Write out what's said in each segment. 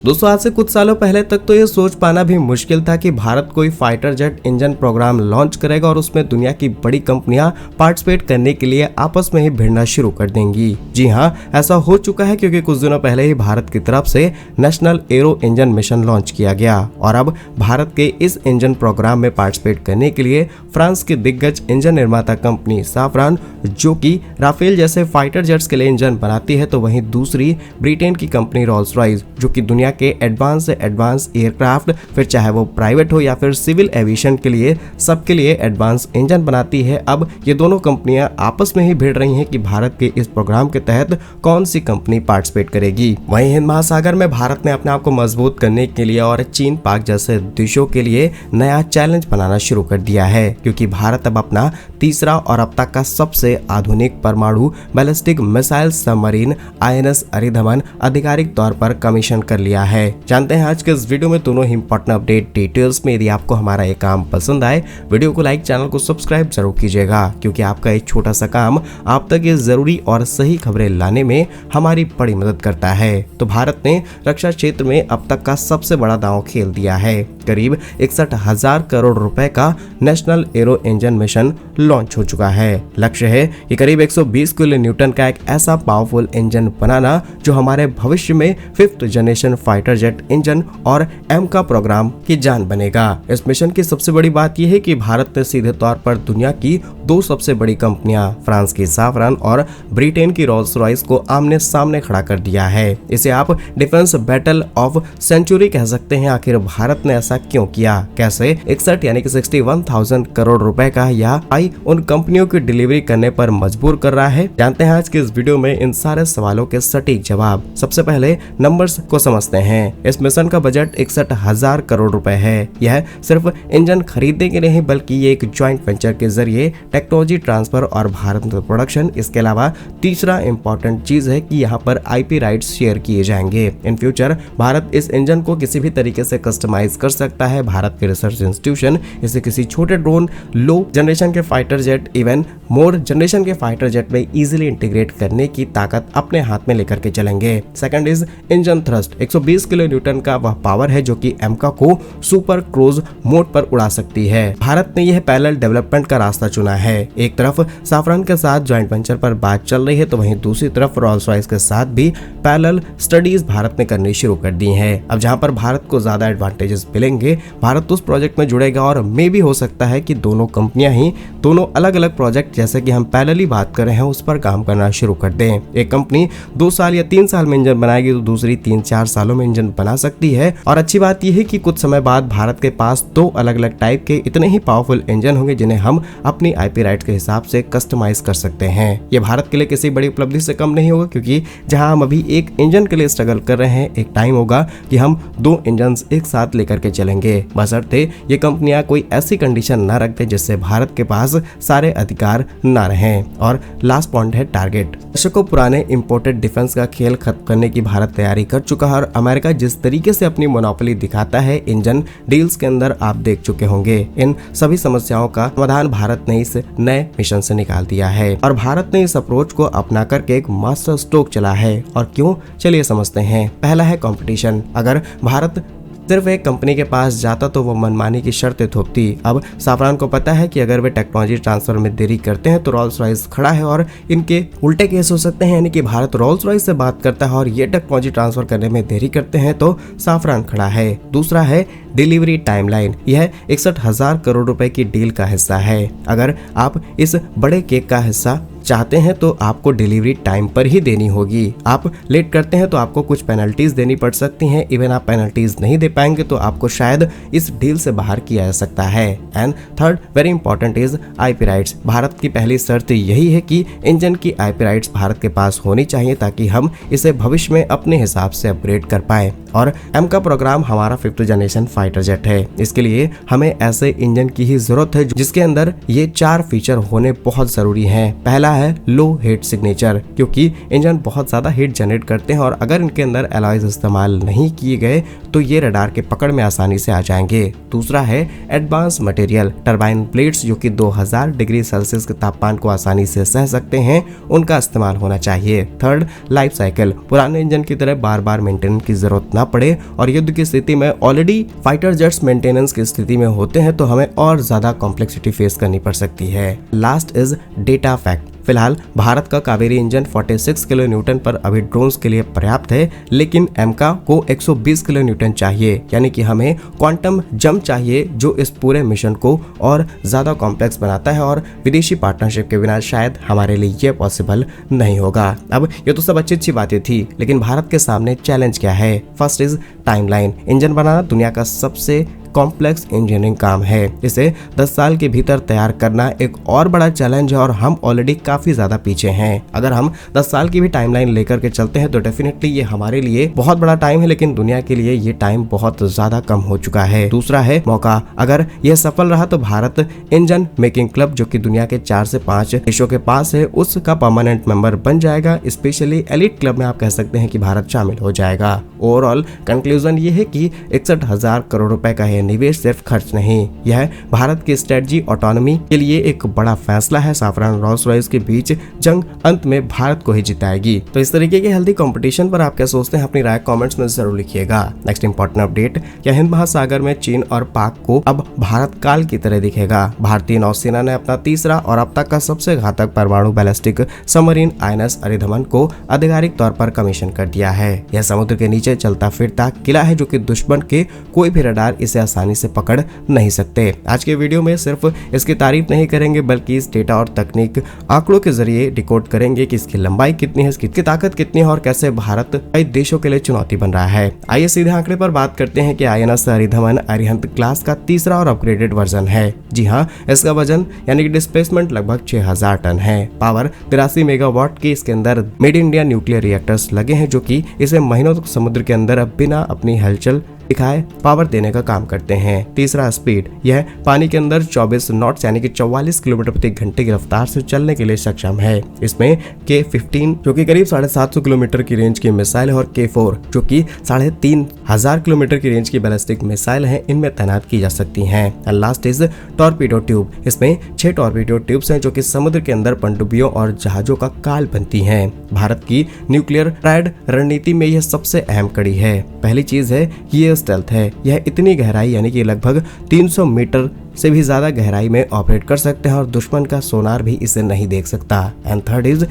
दोस्तों आज से कुछ सालों पहले तक तो ये सोच पाना भी मुश्किल था कि भारत कोई fighter jet engine program launch करेगा और उसमें दुनिया की बड़ी कंपनियां पार्टिसिपेट करने के लिए आपस में ही भिड़ना शुरू कर देंगी। जी हाँ, ऐसा हो चुका है क्योंकि कुछ दिनों पहले ही भारत की तरफ से national arrow engine mission launch किया गया और अब भारत के इस इंजन प्रोग्राम में पार्टिसिपेट करने के लिए फ्रांस की दिग्गज इंजन निर्माता कंपनी साफरान, जो कि राफेल जैसे फाइटर जेट्स के लिए इंजन बनाती है, तो वहीं दूसरी ब्रिटेन की कंपनी रोल्स रॉयस, जो कि दुनिया के एडवांस से एडवांस एयरक्राफ्ट, फिर चाहे वो प्राइवेट हो या फिर सिविल एविएशन के लिए, सबके लिए एडवांस इंजन बनाती है। अब ये दोनों कंपनियां आपस में ही भिड़ रही हैं कि भारत के इस प्रोग्राम के तहत कौन सी कंपनी पार्टिसिपेट करेगी। वहीं हिंद महासागर में भारत ने अपने आप को मजबूत करने के लिए और चीन पाक जैसे देशों के लिए नया चैलेंज बनाना शुरू कर दिया है, क्योंकि भारत अब अपना तीसरा और अब तक का सबसे आधुनिक परमाणु ballistic missile submarine INS Aridhaman आधिकारिक तौर पर कमीशन कर लिया है। जानते हैं आज के इस वीडियो में दोनों ही इंपॉर्टेंट अपडेट डिटेल्स में। यदि आपको हमारा ये काम पसंद आए, वीडियो को लाइक, चैनल को सब्सक्राइब जरूर कीजिएगा, क्योंकि आपका एक छोटा सा काम आप तक ये जरूरी और सही खबरें लाने में हमारी बड़ी मदद करता है। तो भारत ने रक्षा क्षेत्र में अब तक का सबसे बड़ा दांव खेल दिया है। करीब 61,000 करोड़ रुपए का national arrow engine mission launch हो चुका है। लक्ष्य है कि करीब 120 किलो न्यूटन का एक ऐसा पावरफुल इंजन बनाना जो हमारे भविष्य में 5th generation fighter jet engine और एमका प्रोग्राम की जान बनेगा। इस मिशन की सबसे बड़ी बात यह है कि भारत ने सीधे तौर पर दुनिया की दो सबसे बड़ी कंपनियां, फ्रांस की साफरान और ब्रिटेन की रोल्स रॉयस को आमने सामने खड़ा कर दिया है। इसे आप डिफेंस बैटल ऑफ सेंचुरी कह सकते हैं। आखिर भारत ने ऐसा क्यों किया? कैसे 61 यानी कि 61,000 करोड़ रुपए का यह आई उन कंपनियों की डिलीवरी करने पर मजबूर कर रहा है? जानते हैं आज के इस वीडियो में इन सारे सवालों के सटीक जवाब। सबसे पहले नंबर्स को समझते हैं। इस मिशन का बजट 61,000 करोड़ रुपए है। यह सिर्फ इंजन खरीदने के लिए नहीं, बल्कि ये एक ज्वाइंट वेंचर के जरिए टेक्नोलॉजी ट्रांसफर और भारत में प्रोडक्शन। इसके अलावा तीसरा इंपॉर्टेंट चीज है कि यहाँ पर IP राइट्स शेयर किए जाएंगे। इन फ्यूचर भारत इस इंजन को किसी भी तरीके से कस्टमाइज कर सकता है। भारत के रिसर्च इंस्टीट्यूशन इसे किसी छोटे ड्रोन, लो जनरेशन के fighter jet, even more generation के फाइटर जेट में इजीली इंटीग्रेट करने की ताकत अपने हाथ में लेकर के चलेंगे। Second is engine thrust. 120 kilo Newton का वह पावर है जो कि एमका को सुपर क्रूज मोड पर उड़ा सकती है। भारत ने यह पैरेलल डेवलपमेंट का रास्ता चुना है। एक तरफ साफरान के साथ ज्वाइंट वेंचर पर बात चल रही है, तो वहीं दूसरी तरफ रोल्स रॉयस के साथ भी पैरेलल स्टडीज भारत ने करनी शुरू कर दी है। अब जहां पर भारत को ज्यादा एडवांटेजेस मिलेंगे, भारत उस प्रोजेक्ट में जुड़ेगा और मे भी हो सकता है कि दोनों कंपनियां ही दोनों अलग अलग प्रोजेक्ट, जैसे कि हम पैरेलली बात कर रहे हैं, उस पर काम करना शुरू कर दें। एक कंपनी 2 साल या 3 साल में इंजन बनाएगी तो दूसरी 3-4 सालों में इंजन बना सकती है। और अच्छी बात यह है कि कुछ समय बाद भारत के पास 2 अलग अलग टाइप के इतने ही पावरफुल इंजन होंगे जिन्हें हम अपनी IP राइट के हिसाब से कस्टमाइज कर सकते हैं। ये भारत के लिए किसी बड़ी उपलब्धि से कम नहीं होगा, क्योंकि जहां हम अभी एक इंजन के लिए स्ट्रगल कर रहे हैं, एक टाइम होगा कि हम 2 इंजन एक साथ लेकर के चलेंगे, बशर्ते ये कंपनियां कोई ऐसी कंडीशन न रखते जिससे भारत के पास सारे अधिकार न रहें। और लास्ट पॉइंट है टारगेट। दशकों पुराने इंपोर्टेड डिफेंस का खेल खत्म करने की भारत तैयारी कर चुका है और अमेरिका जिस तरीके से अपनी मोनोपोली दिखाता है इंजन डील्स के अंदर, आप देख चुके होंगे। इन सभी समस्याओं का समाधान भारत ने इस नए मिशन से निकाल दिया है और भारत ने इस अप्रोच को अपना करके एक मास्टर स्ट्रोक चला है। और क्यों, चलिए समझते हैं। पहला है कंपटीशन। अगर भारत सिर्फ एक कंपनी के पास जाता तो वो मनमानी की शर्तें थोपती। अब साफरान को पता है कि अगर वे टेक्नोलॉजी ट्रांसफर में देरी करते हैं तो रोल्स रॉयस खड़ा है और इनके उल्टे केस हो सकते हैं, यानी कि भारत रोल्स रॉयस से बात करता है और ये टेक्नोलॉजी ट्रांसफर करने में देरी करते हैं तो साफरान खड़ा है। दूसरा है डिलीवरी टाइमलाइन। यह 61,000 करोड़ रुपए की डील का हिस्सा है। अगर आप इस बड़े केक का हिस्सा चाहते हैं तो आपको डिलीवरी टाइम पर ही देनी होगी। आप लेट करते हैं तो आपको कुछ पेनल्टीज देनी पड़ सकती हैं। इवन आप पेनल्टीज नहीं दे पाएंगे तो आपको शायद इस डील से बाहर किया जा सकता है। And third very important is IP rights. Bharat की पहली शर्त यही है कि इंजन की IP राइट्स भारत के पास होनी चाहिए ताकि हम इसे भविष्य में अपने हिसाब से अपग्रेड कर पाए। और एमका प्रोग्राम हमारा 5th जनरेशन फाइटर जेट है। इसके लिए हमें ऐसे इंजन की ही जरूरत है जिसके अंदर ये 4 फीचर होने बहुत जरूरी हैं। पहला क्या है लो हीट सिग्नेचर, क्योंकि इंजन बहुत ज्यादा हीट जनरेट करते हैं और अगर इनके अंदर एलॉयज इस्तेमाल नहीं किए गए तो ये रडार के पकड़ में आसानी से आ जाएंगे। दूसरा है एडवांस मटेरियल, टरबाइन प्लेट्स जो कि 2000 डिग्री सेल्सियस के तापमान को आसानी से सह सकते हैं, उनका इस्तेमाल होना चाहिए। थर्ड, लाइफ साइकिल, पुराने इंजन की तरह बार बार मेंटेनेंस की जरूरत ना पड़े और युद्ध की स्थिति में ऑलरेडी फाइटर जेट्स मेंटेनेंस की स्थिति में होते हैं तो हमें और ज्यादा कॉम्प्लेक्सिटी फेस करनी पड़ सकती है। Last is data fact. फिलहाल भारत का कावेरी इंजन 46 किलो न्यूटन पर अभी ड्रोन्स के लिए पर्याप्त है, लेकिन एमका को 120 किलो न्यूटन चाहिए, यानी कि हमें क्वांटम जंप चाहिए जो इस पूरे मिशन को और ज्यादा कॉम्प्लेक्स बनाता है और विदेशी पार्टनरशिप के बिना शायद हमारे लिए ये पॉसिबल नहीं होगा। अब ये तो सब अच्छी अच्छी बातें थी, लेकिन भारत के सामने चैलेंज क्या है? First is timeline. इंजन बनाना दुनिया का सबसे कॉम्प्लेक्स इंजीनियरिंग काम है, इसे 10 साल के भीतर तैयार करना एक और बड़ा चैलेंज है और हम ऑलरेडी काफी ज्यादा पीछे हैं। अगर हम 10 साल की भी टाइमलाइन लेकर के चलते हैं तो डेफिनेटली ये हमारे लिए बहुत बड़ा टाइम है, लेकिन दुनिया के लिए ये टाइम बहुत ज्यादा कम हो चुका है। दूसरा है मौका। अगर यह सफल रहा तो भारत इंजन मेकिंग क्लब जो कि दुनिया के 4 से 5 देशों के पास है उसका परमानेंट मेंबर बन जाएगा। स्पेशली एलिट क्लब में आप कह सकते हैं कि भारत शामिल हो जाएगा। ओवरऑल कंक्लूजन ये है कि 61,000 करोड़ रुपए का निवेश सिर्फ खर्च नहीं, यह भारत की स्ट्रेटजी ऑटोनॉमी के लिए एक बड़ा फैसला है। साफरान रोल्स रॉयस के बीच जंग अंत में भारत को ही जिताएगी। तो इस तरीके के हेल्दी कंपटीशन पर आप क्या सोचते हैं? अपनी राय कमेंट्स में जरूर लिखिएगा। नेक्स्ट इंपॉर्टेंट अपडेट, क्या हिंद महासागर में चीन और पाक को अब भारत काल की तरह दिखेगा? भारतीय नौसेना ने अपना तीसरा और अब तक का सबसे घातक परमाणु बैलिस्टिक सबमरीन INS अरिधमन को आधिकारिक तौर पर कमीशन कर दिया है। यह समुद्र के नीचे चलता फिरता किला है जो कि दुश्मन के कोई भी रडार इसे आसानी से पकड़ नहीं सकते। आज के वीडियो में सिर्फ इसकी तारीफ नहीं करेंगे बल्कि इस डेटा और तकनीक आंकड़ों के जरिए डिकोड करेंगे कि इसकी लंबाई कितनी है, इसकी ताकत कितनी है और कैसे भारत कई देशों के लिए चुनौती बन रहा है। आइए सीधे आंकड़े पर बात करते हैं कि INS अरिधमन अरिहंत क्लास का तीसरा और अपग्रेडेड वर्जन है। जी हाँ, इसका वजन यानी कि डिस्प्लेसमेंट लगभग 6000 टन है। पावर 83 मेगावाट की इसके अंदर मेड इंडिया न्यूक्लियर रिएक्टर्स लगे हैं जो कि इसे महीनों तक समुद्र के अंदर बिना अपनी हलचल दिखाए पावर देने का काम करते हैं। तीसरा स्पीड, यह पानी के अंदर 24 नॉट्स यानी कि 44 किलोमीटर प्रति घंटे की रफ्तार से चलने के लिए सक्षम है। इसमें K-15 जो कि करीब 750 किलोमीटर की रेंज की मिसाइल है और K-4 जो कि 3500 किलोमीटर की रेंज की बैलिस्टिक मिसाइल है, इनमें तैनात की जा सकती हैं। And last is torpedo tube. इसमें 6 टॉर्पीडो ट्यूब्स हैं जो कि समुद्र के अंदर पनडुब्बियों और जहाजों का काल बनती हैं। भारत की न्यूक्लियर ट्रायड रणनीति में यह सबसे अहम कड़ी है। पहली चीज है ये स्टेल्थ है। यह इतनी गहराई यानी कि लगभग 300 मीटर से भी ज्यादा गहराई में ऑपरेट कर सकते हैं और दुश्मन का सोनार भी इसे नहीं देख सकता। एंड थर्ड इज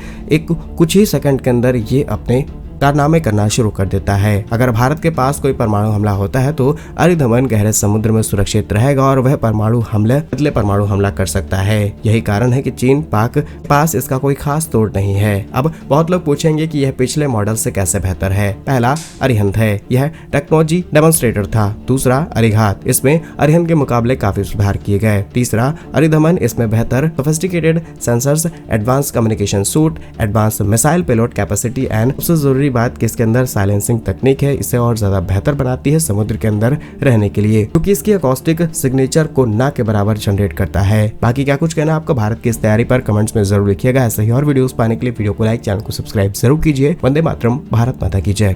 कुछ ही सेकंड के अंदर ये अपने कारनामे करना शुरू कर देता है। अगर भारत के पास कोई परमाणु हमला होता है तो अरिधमन गहरे समुद्र में सुरक्षित रहेगा और वह परमाणु हमला कर सकता है। यही कारण है कि चीन पाक पास इसका कोई खास तोड़ नहीं है। अब बहुत लोग पूछेंगे कि यह पिछले मॉडल से कैसे बेहतर है। पहला अरिहंत है, यह टेक्नोलॉजी डेमोन्स्ट्रेटर था। दूसरा अरिघात, इसमें अरिहंत के मुकाबले काफी सुधार किए गए। तीसरा अरिधमन, इसमें बेहतर sophisticated sensors, advance communication suit, advance missile payload capacity and सबसे जरूरी बात कि इसके अंदर साइलेंसिंग तकनीक है, इसे और ज्यादा बेहतर बनाती है समुद्र के अंदर रहने के लिए, क्योंकि इसकी एकॉस्टिक सिग्नेचर को ना के बराबर जनरेट करता है। बाकी क्या कुछ कहना आपका भारत की इस तैयारी पर कमेंट्स में जरूर लिखिएगा। ऐसे ही और वीडियोस पाने के लिए वीडियो को लाइक, चैनल को सब्सक्राइब जरूर कीजिए। वंदे मातरम, भारत माता की जय।